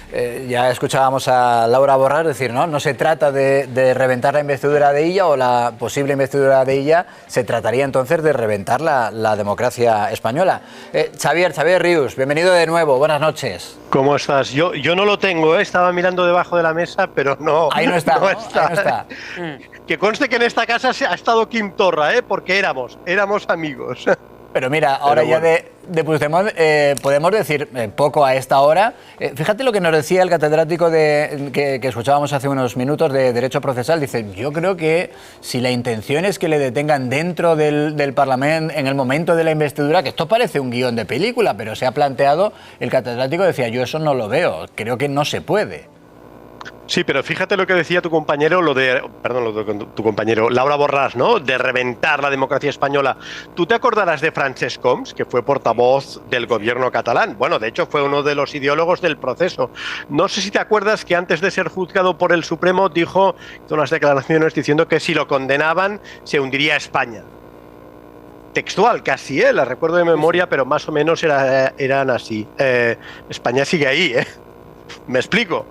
Ya escuchábamos a Laura Borràs decir, no se trata de reventar la investidura de Illa o la posible investidura de Illa, se trataría entonces de reventar la democracia española. Xavier Rius, bienvenido de nuevo, buenas noches. ¿Cómo estás? Yo no lo tengo, estaba mirando debajo de la mesa, pero no. Ahí no está, ¿no? Está. Ahí no está. Que conste que en esta casa ha estado Quim Torra, porque éramos amigos. Pero mira, ahora ya de Puigdemont podemos decir poco a esta hora. Fíjate lo que nos decía el catedrático que escuchábamos hace unos minutos de Derecho Procesal. Dice, yo creo que si la intención es que le detengan dentro del Parlamento en el momento de la investidura, que esto parece un guión de película, pero se ha planteado, el catedrático decía, yo eso no lo veo, creo que no se puede. Sí, pero fíjate lo que decía tu compañero, tu compañero Laura Borràs, ¿no? De reventar la democracia española. ¿Tú te acordarás de Francesc Homs, que fue portavoz del gobierno catalán? Bueno, de hecho fue uno de los ideólogos del proceso. No sé si te acuerdas que antes de ser juzgado por el Supremo hizo unas declaraciones diciendo que si lo condenaban se hundiría España. Textual, casi, la recuerdo de memoria, pero más o menos eran así. España sigue ahí, ¿Me explico?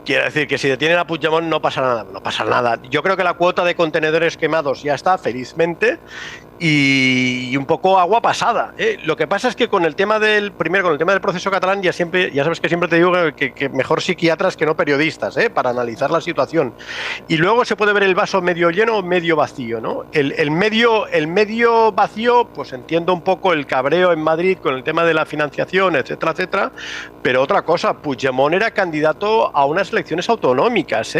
Quiero decir que si detienen a Puigdemont no pasará nada. Yo creo que la cuota de contenedores quemados ya está, felizmente, y un poco agua pasada. Lo que pasa es que con el tema del proceso catalán ya sabes que siempre te digo que mejor psiquiatras que no periodistas, para analizar la situación. Y luego se puede ver el vaso medio lleno o medio vacío, ¿no? El medio vacío, pues entiendo un poco el cabreo en Madrid con el tema de la financiación, etcétera, etcétera. Pero otra cosa, Puigdemont era candidato a unas elecciones autonómicas,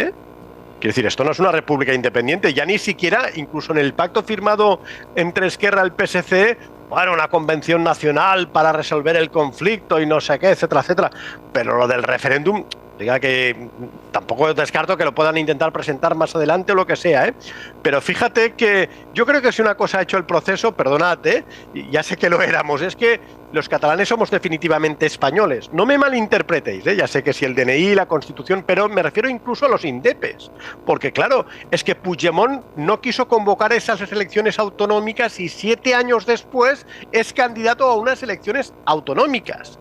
Quiero decir, esto no es una república independiente, ya ni siquiera, incluso en el pacto firmado entre Esquerra y el PSC, bueno, una convención nacional para resolver el conflicto y no sé qué, etcétera, etcétera. Pero lo del referéndum, diga que tampoco descarto que lo puedan intentar presentar más adelante o lo que sea, Pero fíjate que yo creo que si una cosa ha hecho el proceso, perdonad, ya sé que lo éramos, es que los catalanes somos definitivamente españoles. No me malinterpretéis, ya sé que si el DNI, la Constitución, pero me refiero incluso a los indepes. Porque claro, es que Puigdemont no quiso convocar esas elecciones autonómicas y 7 años después es candidato a unas elecciones autonómicas.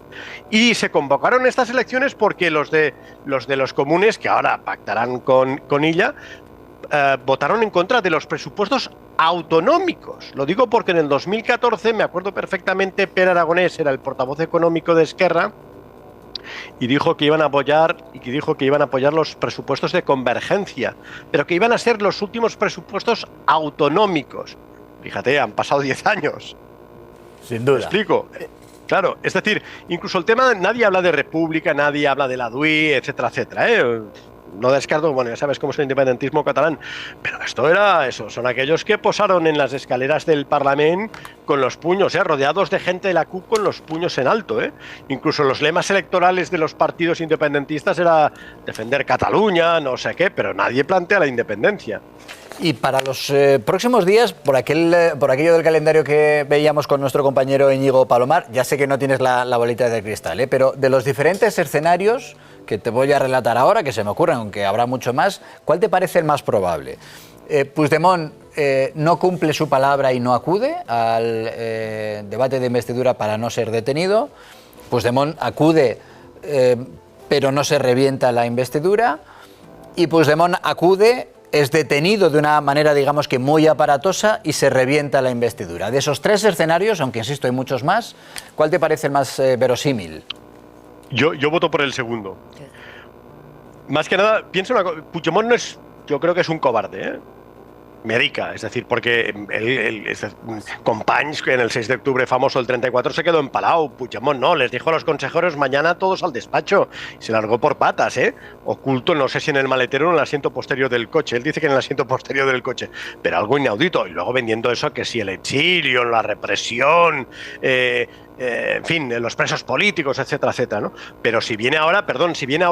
Y se convocaron estas elecciones porque los de los comunes, que ahora pactarán con Illa, votaron en contra de los presupuestos autonómicos. Lo digo porque en el 2014, me acuerdo perfectamente, Pere Aragonés era el portavoz económico de Esquerra y dijo que iban a apoyar los presupuestos de convergencia, pero que iban a ser los últimos presupuestos autonómicos. Fíjate, han pasado 10 años. Sin duda. ¿Me explico? Claro, es decir, incluso el tema, nadie habla de república, nadie habla de la DUI, etcétera, etcétera, No descarto, bueno, ya sabes cómo es el independentismo catalán, pero esto era eso, son aquellos que posaron en las escaleras del Parlamento con los puños, rodeados de gente de la CUP con los puños en alto, Incluso los lemas electorales de los partidos independentistas era defender Cataluña, no sé qué, pero nadie plantea la independencia. Y para los próximos días, por aquello del calendario que veíamos con nuestro compañero Íñigo Palomar, ya sé que no tienes la bolita de cristal, pero de los diferentes escenarios que te voy a relatar ahora, que se me ocurren, aunque habrá mucho más, ¿cuál te parece el más probable? Puigdemont no cumple su palabra y no acude al debate de investidura para no ser detenido. Puigdemont acude, pero no se revienta la investidura. Y Puigdemont acude, es detenido de una manera, digamos que muy aparatosa y se revienta la investidura. De esos 3 escenarios, aunque insisto hay muchos más, ¿cuál te parece el más verosímil? Yo voto por el segundo. Más que nada, pienso una cosa, Puigdemont yo creo que es un cobarde, Médica, es decir, porque Companys, que en el 6 de octubre famoso del 34 se quedó empalado. Puigdemont no, les dijo a los consejeros mañana todos al despacho y se largó por patas, oculto, no sé si en el maletero o en el asiento posterior del coche. Él dice que en el asiento posterior del coche, pero algo inaudito. Y luego vendiendo eso, que si el exilio, la represión, en fin, los presos políticos, etcétera, etcétera, ¿no? Pero si viene ahora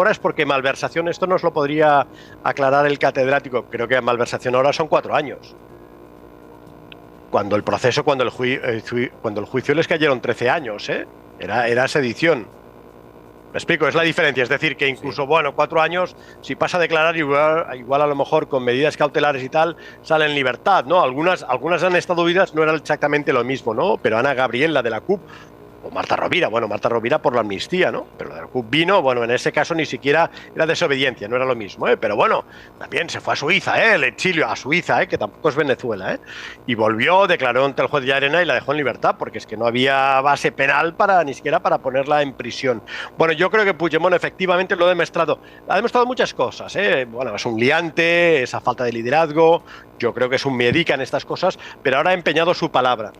es porque malversación, esto nos lo podría aclarar el catedrático, creo que malversación ahora son 4 años. Cuando el juicio les cayeron 13 años, era sedición. Me explico, es la diferencia, es decir, que incluso, sí, 4 años, si pasa a declarar, igual a lo mejor con medidas cautelares y tal, sale en libertad, ¿no? Algunas han estado huidas, no era exactamente lo mismo, ¿no? Pero Ana Gabriel, la de la CUP, o Marta Rovira, bueno, Marta Rovira por la amnistía, ¿no? Pero la CUP vino, bueno, en ese caso ni siquiera era desobediencia, no era lo mismo, ¿eh? Pero bueno, también se fue a Suiza, ¿eh? El exilio a Suiza, ¿eh? Que tampoco es Venezuela, ¿eh? Y volvió, declaró ante el juez de Llarena y la dejó en libertad, porque es que no había base penal ni siquiera para ponerla en prisión. Bueno, yo creo que Puigdemont efectivamente lo ha demostrado muchas cosas, ¿eh? Bueno, es un liante, esa falta de liderazgo, yo creo que es un medica en estas cosas, pero ahora ha empeñado su palabra.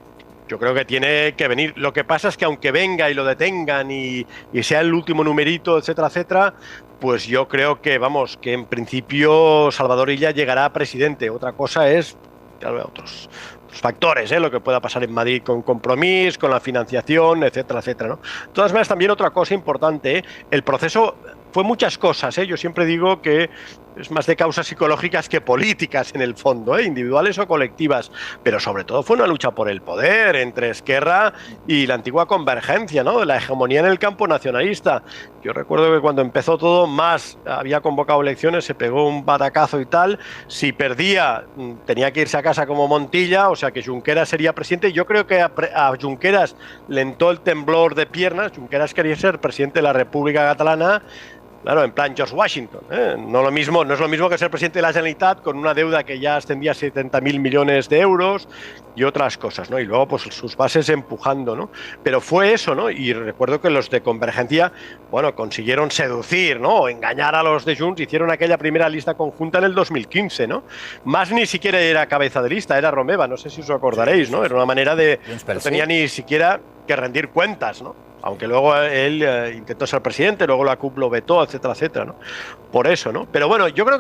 Yo creo que tiene que venir. Lo que pasa es que aunque venga y lo detengan y sea el último numerito, etcétera, etcétera, pues yo creo que, vamos, que en principio Salvador Illa llegará a presidente. Otra cosa es, claro, otros factores, lo que pueda pasar en Madrid con Compromís, con la financiación, etcétera, etcétera, ¿no? De todas maneras, también otra cosa importante, el proceso fue muchas cosas, yo siempre digo que es más de causas psicológicas que políticas en el fondo, individuales o colectivas, pero sobre todo fue una lucha por el poder entre Esquerra y la antigua Convergencia, ¿no? La hegemonía en el campo nacionalista. Yo recuerdo que cuando empezó todo, Mas había convocado elecciones, se pegó un batacazo y tal, si perdía tenía que irse a casa como Montilla, o sea que Junqueras sería presidente. Yo creo que a Junqueras le entró el temblor de piernas. Junqueras quería ser presidente de la República Catalana, claro, en plan George Washington, no es lo mismo que ser presidente de la Generalitat con una deuda que ya ascendía a 70.000 millones de euros y otras cosas, ¿no? Y luego pues sus bases empujando, ¿no? Pero fue eso, ¿no? Y recuerdo que los de Convergencia, bueno, consiguieron seducir, ¿no? O engañar a los de Junts, hicieron aquella primera lista conjunta en el 2015, ¿no? Más ni siquiera era cabeza de lista, era Romeva, no sé si os acordaréis, ¿no? Era una manera de... No tenía ni siquiera que rendir cuentas, ¿no? Aunque luego él intentó ser presidente, luego la CUP lo vetó, etcétera, etcétera, ¿no? Por eso, ¿no? Pero bueno, yo creo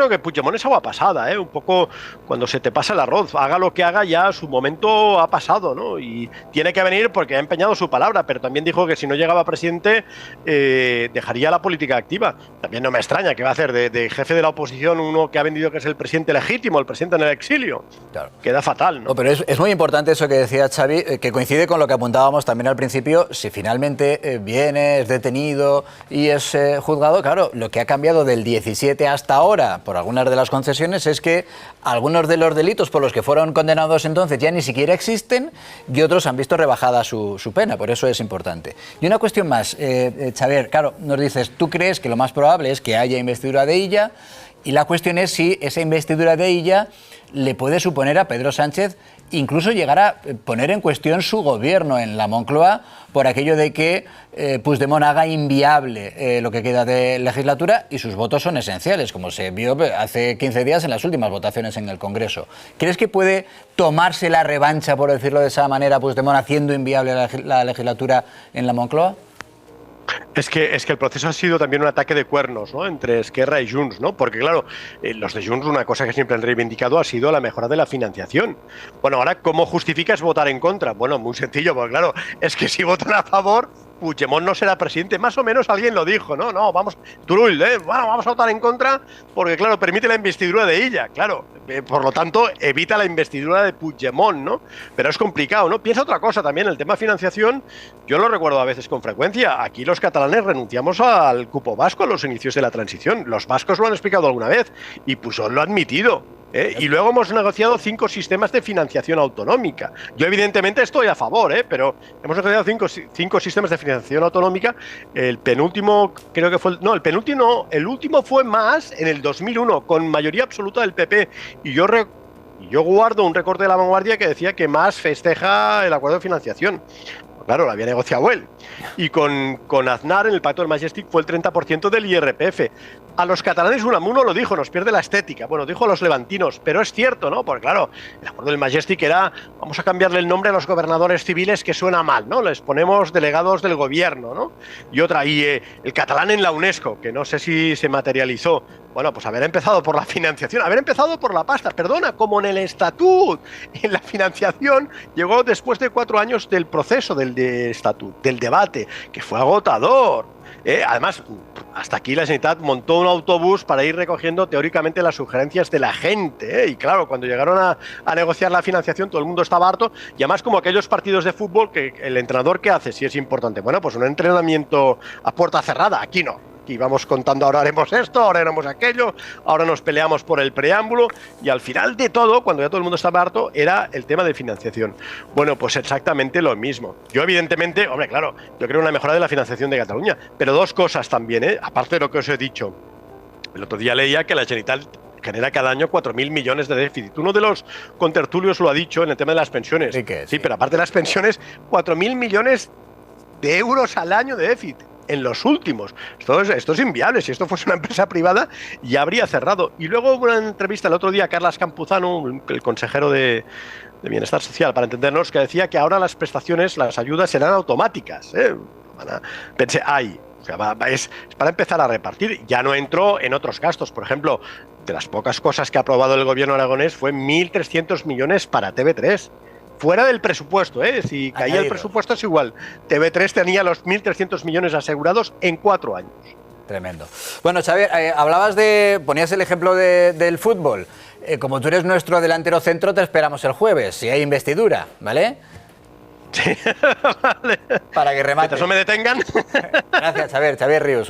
que Puigdemont es agua pasada, un poco cuando se te pasa el arroz, haga lo que haga, ya su momento ha pasado, ¿no? Y tiene que venir porque ha empeñado su palabra, pero también dijo que si no llegaba presidente dejaría la política activa. También no me extraña que va a hacer de jefe de la oposición uno que ha vendido que es el presidente legítimo, el presidente en el exilio. Claro. Queda fatal, ¿no? Pero es muy importante eso que decía Xavi, que coincide con lo que apuntábamos también al principio. Si finalmente viene, es detenido y es juzgado, claro, lo que ha cambiado del 17 hasta ahora, por algunas de las concesiones, es que algunos de los delitos por los que fueron condenados entonces ya ni siquiera existen y otros han visto rebajada su pena, por eso es importante. Y una cuestión más, Xavier, claro, nos dices, tú crees que lo más probable es que haya investidura de Illa, y la cuestión es si esa investidura de Illa le puede suponer a Pedro Sánchez incluso llegar a poner en cuestión su gobierno en la Moncloa por aquello de que Puigdemont haga inviable lo que queda de legislatura, y sus votos son esenciales, como se vio hace 15 días en las últimas votaciones en el Congreso. ¿Crees que puede tomarse la revancha, por decirlo de esa manera, Puigdemont haciendo inviable la legislatura en la Moncloa? Es que el proceso ha sido también un ataque de cuernos, ¿no? Entre Esquerra y Junts, ¿no? Porque claro, los de Junts, una cosa que siempre han reivindicado ha sido la mejora de la financiación. Bueno, ahora, ¿cómo justificas votar en contra? Bueno, muy sencillo, porque claro, es que si votan a favor, Puigdemont no será presidente. Más o menos alguien lo dijo, ¿no? No, vamos, Turull, bueno, vamos a votar en contra porque, claro, permite la investidura de Illa, claro. Por lo tanto, evita la investidura de Puigdemont, ¿no? Pero es complicado, ¿no? Piensa otra cosa también, el tema financiación, yo lo recuerdo a veces con frecuencia. Aquí los catalanes renunciamos al cupo vasco a los inicios de la transición. Los vascos lo han explicado alguna vez y Pujol lo ha admitido. Y luego hemos negociado 5 sistemas de financiación autonómica. Yo evidentemente estoy a favor, pero hemos negociado 5 sistemas de financiación autonómica. El penúltimo creo que fue... el último fue más en el 2001, con mayoría absoluta del PP. Y yo guardo un recorte de La Vanguardia que decía que más festeja el acuerdo de financiación. Claro, lo había negociado él. Y con Aznar en el Pacto del Majestic fue el 30% del IRPF. A los catalanes Unamuno lo dijo, nos pierde la estética. Bueno, dijo a los levantinos, pero es cierto, ¿no? Porque claro, el acuerdo del Majestic era, vamos a cambiarle el nombre a los gobernadores civiles, que suena mal, ¿no? Les ponemos delegados del gobierno, ¿no? Y el catalán en la UNESCO, que no sé si se materializó. Bueno, pues haber empezado por la financiación, haber empezado por la pasta, perdona, como en el estatut. En la financiación llegó después de 4 años del proceso del estatut, del debate, que fue agotador. Además, hasta aquí la Generalitat montó un autobús para ir recogiendo teóricamente las sugerencias de la gente. Y claro, cuando llegaron a negociar la financiación, todo el mundo estaba harto. Y además, como aquellos partidos de fútbol, que el entrenador, ¿qué hace si es importante? Bueno, pues un entrenamiento a puerta cerrada. Aquí no. que íbamos contando, ahora haremos esto, ahora haremos aquello, ahora nos peleamos por el preámbulo, y al final de todo, cuando ya todo el mundo estaba harto, era el tema de financiación. Bueno, pues exactamente lo mismo. Yo evidentemente, hombre, claro, yo creo una mejora de la financiación de Cataluña, pero dos cosas también, aparte de lo que os he dicho. El otro día leía que la Generalitat genera cada año 4.000 millones de déficit. Uno de los contertulios lo ha dicho en el tema de las pensiones. Sí, pero aparte de las pensiones, 4.000 millones de euros al año de déficit. En los últimos. Esto es inviable. Si esto fuese una empresa privada, ya habría cerrado. Y luego hubo una entrevista el otro día a Carles Campuzano, el consejero de Bienestar Social, para entendernos, que decía que ahora las prestaciones, las ayudas serán automáticas. Pensé, o sea, es para empezar a repartir. Ya no entró en otros gastos. Por ejemplo, de las pocas cosas que ha aprobado el gobierno aragonés fue 1.300 millones para TV3. Fuera del presupuesto, si caía el presupuesto es igual. TV3 tenía los 1.300 millones asegurados en 4 años. Tremendo. Bueno, Xavier, ponías el ejemplo del fútbol. Como tú eres nuestro delantero centro, te esperamos el jueves, si hay investidura, ¿vale? Sí, vale. Para que remates. Mientras no me detengan. Gracias, Xavier Rius.